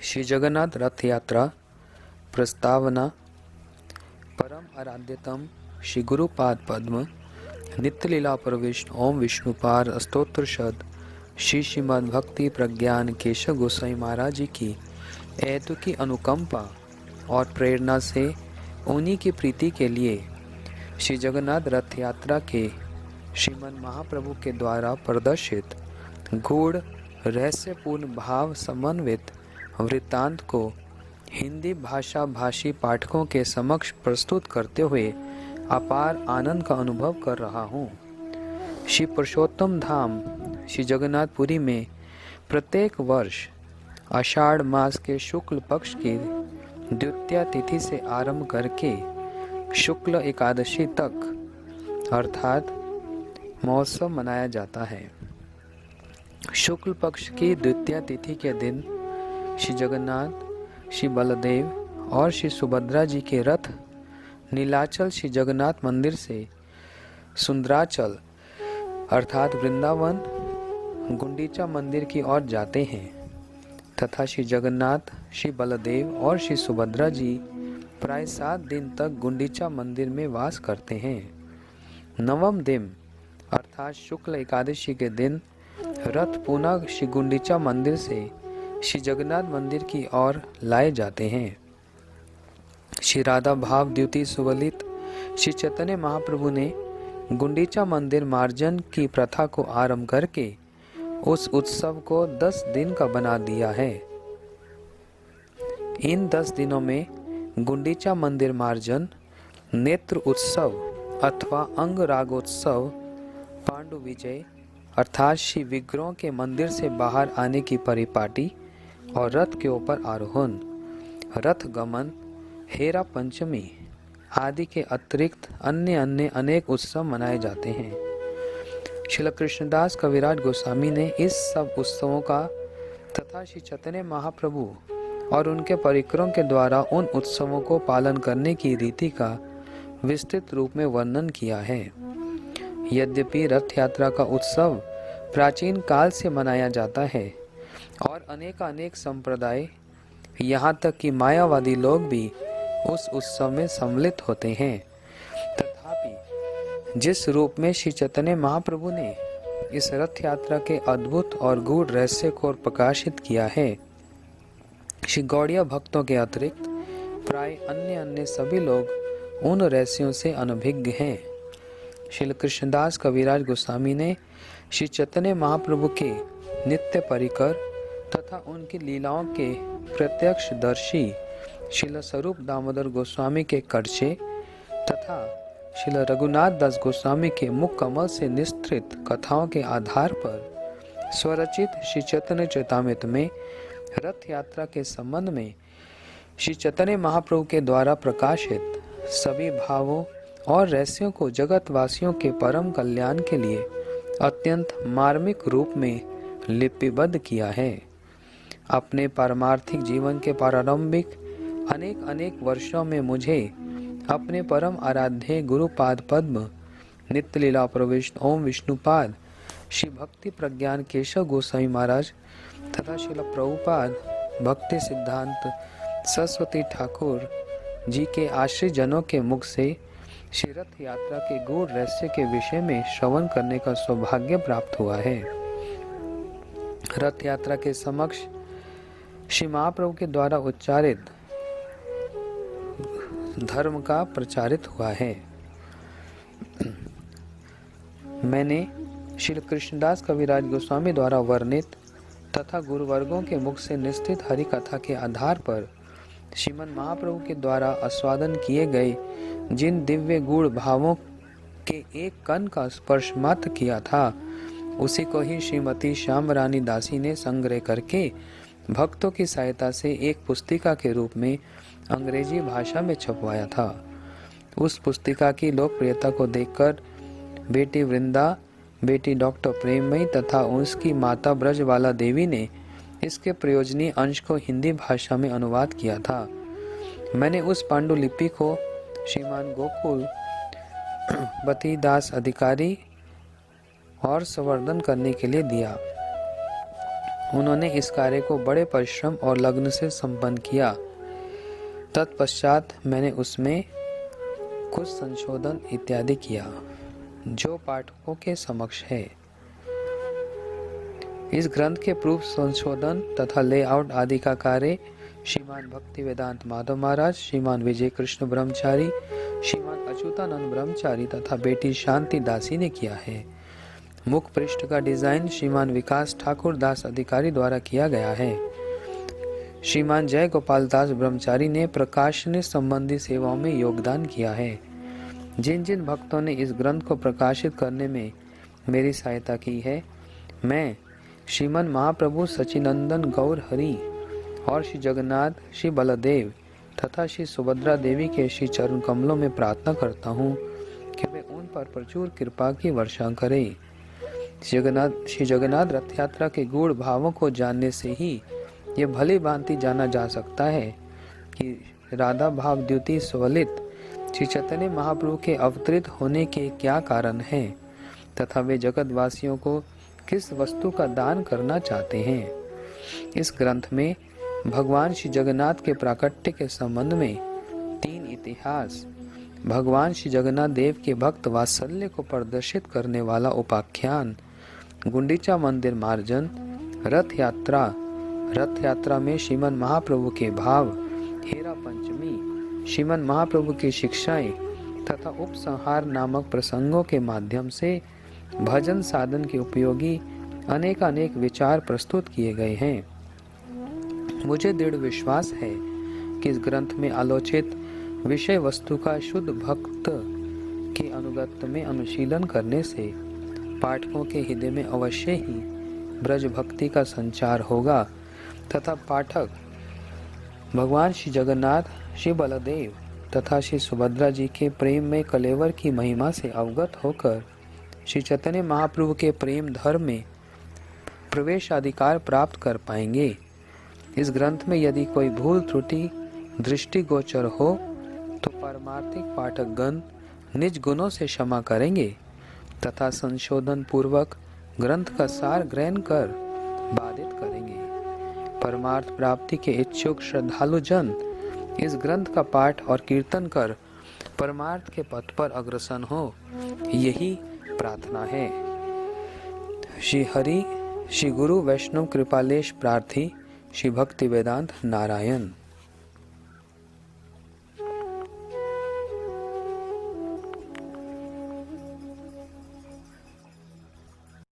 श्री जगन्नाथ रथ यात्रा प्रस्तावना। परम आराध्यतम श्री गुरुपाद पद्म नित्य लीला प्रविष्ट ओम विष्णुपाद स्तोत्र शद श्री श्रीमद् भक्ति प्रज्ञान केशव गोसाई महाराज जी की ऐतु की अनुकंपा और प्रेरणा से उन्हीं की प्रीति के लिए श्री जगन्नाथ रथ यात्रा के श्रीमद् महाप्रभु के द्वारा प्रदर्शित गूढ़ रहस्यपूर्ण भाव समन्वित वृत्तांत को हिंदी भाषा भाषी पाठकों के समक्ष प्रस्तुत करते हुए अपार आनंद का अनुभव कर रहा हूँ। श्री पुरुषोत्तम धाम श्री जगन्नाथपुरी में प्रत्येक वर्ष आषाढ़ मास के शुक्ल पक्ष की द्वितीया तिथि से आरंभ करके शुक्ल एकादशी तक अर्थात महोत्सव मनाया जाता है। शुक्ल पक्ष की द्वितीया तिथि के दिन श्री जगन्नाथ, श्री बलदेव और श्री सुभद्रा जी के रथ नीलाचल श्री जगन्नाथ मंदिर से सुंदराचल अर्थात वृंदावन गुंडीचा मंदिर की ओर जाते हैं तथा श्री जगन्नाथ, श्री बलदेव और श्री सुभद्रा जी प्राय 7 दिन तक गुंडीचा मंदिर में वास करते हैं। नवम दिन अर्थात शुक्ल एकादशी के दिन रथ पुनः श्री गुंडीचा मंदिर से श्री जगन्नाथ मंदिर की ओर लाए जाते हैं। श्री राधा भाव द्युति सुवलित श्री चैतन्य महाप्रभु ने गुंडीचा मंदिर मार्जन की प्रथा को आरंभ करके उस उत्सव को 10 दिन का बना दिया है। इन 10 दिनों में गुंडीचा मंदिर मार्जन, नेत्र उत्सव अथवा अंग रागोत्सव, पांडु विजय अर्थात श्री विग्रहों के मंदिर से बाहर आने की परिपाटी और रथ के ऊपर आरोहण, रथ गमन, हेरा पंचमी आदि के अतिरिक्त अन्य अनेक उत्सव मनाए जाते हैं। श्रील कृष्णदास कविराज गोस्वामी ने इस सब उत्सवों का तथा श्री चैतन्य महाप्रभु और उनके परिकरों के द्वारा उन उत्सवों को पालन करने की रीति का विस्तृत रूप में वर्णन किया है। यद्यपि रथ यात्रा का उत्सव प्राचीन काल से मनाया जाता है और अनेक संप्रदाय यहाँ तक कि मायावादी लोग भी उस उत्सव में सम्मिलित होते हैं, तथापि जिस रूप में श्री चैतन्य महाप्रभु ने इस रथ यात्रा के अद्भुत और गूढ़ रहस्य को प्रकाशित किया है, श्री गौड़िया भक्तों के अतिरिक्त प्राय अन्य सभी लोग उन रहस्यों से अनभिज्ञ हैं। श्री कृष्णदास कविराज गोस्वामी ने श्री चैतन्य महाप्रभु के नित्य परिकर तथा उनकी लीलाओं के प्रत्यक्षदर्शी श्रील स्वरूप दामोदर गोस्वामी के कर्चे तथा श्रील रघुनाथ दास गोस्वामी के मुख कमल से निस्तृत कथाओं के आधार पर स्वरचित श्री चैतन्य चैतामृत में रथ यात्रा के संबंध में श्री चैतन्य महाप्रभु के द्वारा प्रकाशित सभी भावों और रहस्यों को जगतवासियों के परम कल्याण के लिए अत्यंत मार्मिक रूप में लिपिबद्ध किया है। अपने पारमार्थिक जीवन के प्रारंभिक अनेक वर्षों में मुझे अपने परम आराध्य गुरुपाद पद्म नित्य लीला प्रविष्ट ओम विष्णुपाद श्री भक्ति प्रज्ञान केशव गोसाई महाराज तथा श्रील प्रभुपाद भक्ति सिद्धांत सरस्वती ठाकुर जी के आश्रित जनों के मुख से श्री रथ यात्रा के गूढ़ रहस्य के विषय में श्रवण करने का सौभाग्य प्राप्त हुआ है। रथ यात्रा के समक्ष श्री महाप्रभु के द्वारा उच्चारित धर्म का प्रचारित हुआ है। मैंने श्री कृष्णदास कविराज गोस्वामी द्वारा वर्णित तथा गुरुवर्गों के मुख से निश्चित हरि कथा के आधार पर श्रीमन महाप्रभु के द्वारा आस्वादन किए गए जिन दिव्य गूढ़ भावों के एक कण का स्पर्श मात्र किया था, उसी को ही श्रीमती श्याम रानी दासी ने संग्रह करके भक्तों की सहायता से एक पुस्तिका के रूप में अंग्रेजी भाषा में छपवाया था। उस पुस्तिका की लोकप्रियता को देखकर बेटी वृंदा, बेटी डॉक्टर प्रेममयी तथा उसकी माता ब्रजबाला देवी ने इसके प्रयोजनीय अंश को हिंदी भाषा में अनुवाद किया था। मैंने उस पांडुलिपि को श्रीमान गोकुल बती दास अधिकारी और संवर्धन करने के लिए दिया उन्होंने इस कार्य को बड़े परिश्रम और लगन से संपन्न किया। तत्पश्चात मैंने उसमें कुछ संशोधन इत्यादि किया जो पाठकों के समक्ष है। इस ग्रंथ के प्रूफ संशोधन तथा लेआउट आदि का कार्य श्रीमान भक्ति वेदांत माधव महाराज, श्रीमान विजय कृष्ण ब्रह्मचारी, श्रीमान अच्युतानंद ब्रह्मचारी तथा बेटी शांति दासी ने किया है। मुख पृष्ठ का डिजाइन श्रीमान विकास ठाकुर दास अधिकारी द्वारा किया गया है। श्रीमान जय गोपाल दास ब्रह्मचारी ने प्रकाशनी संबंधी सेवाओं में योगदान किया है। जिन जिन भक्तों ने इस ग्रंथ को प्रकाशित करने में मेरी सहायता की है, मैं श्रीमन महाप्रभु सचिनंदन गौर हरि और श्री जगन्नाथ, श्री बलदेव तथा श्री सुभद्रा देवी के श्री चरण कमलों में प्रार्थना करता हूँ कि वे उन पर प्रचुर कृपा की वर्षा करें। श्री जगन्नाथ रथ यात्रा के गूढ़ भावों को जानने से ही ये भली भांति जाना जा सकता है कि राधा भाव द्युति स्वलित श्री चैतन्य महाप्रभु के अवतरित होने के क्या कारण हैं तथा वे जगतवासियों को किस वस्तु का दान करना चाहते हैं। इस ग्रंथ में भगवान श्री जगन्नाथ के प्राकट्य के संबंध में 3 इतिहास, भगवान श्री जगन्नाथ देव के भक्त वात्सल्य को प्रदर्शित करने वाला उपाख्यान, गुंडीचा मंदिर मार्जन, रथ यात्रा में श्रीमन महाप्रभु के भाव, हेरा पंचमी, श्रीमन महाप्रभु की शिक्षाएं तथा उपसंहार नामक प्रसंगों के माध्यम से भजन साधन के उपयोगी अनेक विचार प्रस्तुत किए गए हैं। मुझे दृढ़ विश्वास है कि इस ग्रंथ में आलोचित विषय वस्तु का शुद्ध भक्त के अनुगत्य में अनुशीलन करने से पाठकों के हृदय में अवश्य ही ब्रज भक्ति का संचार होगा तथा पाठक भगवान श्री जगन्नाथ, श्री बलदेव तथा श्री सुभद्रा जी के प्रेम में कलेवर की महिमा से अवगत होकर श्री चैतन्य महाप्रभु के प्रेम धर्म में प्रवेशाधिकार प्राप्त कर पाएंगे। इस ग्रंथ में यदि कोई भूल त्रुटि दृष्टिगोचर हो तो पारमार्थिक पाठकगण निज गुणों से क्षमा करेंगे तथा संशोधन पूर्वक ग्रंथ का सार ग्रहण कर बाधित करेंगे। परमार्थ प्राप्ति के इच्छुक श्रद्धालु जन इस ग्रंथ का पाठ और कीर्तन कर परमार्थ के पथ पर अग्रसर हो, यही प्रार्थना है। श्री हरि, श्री गुरु वैष्णव कृपालेश प्रार्थी, श्री भक्ति वेदांत नारायण।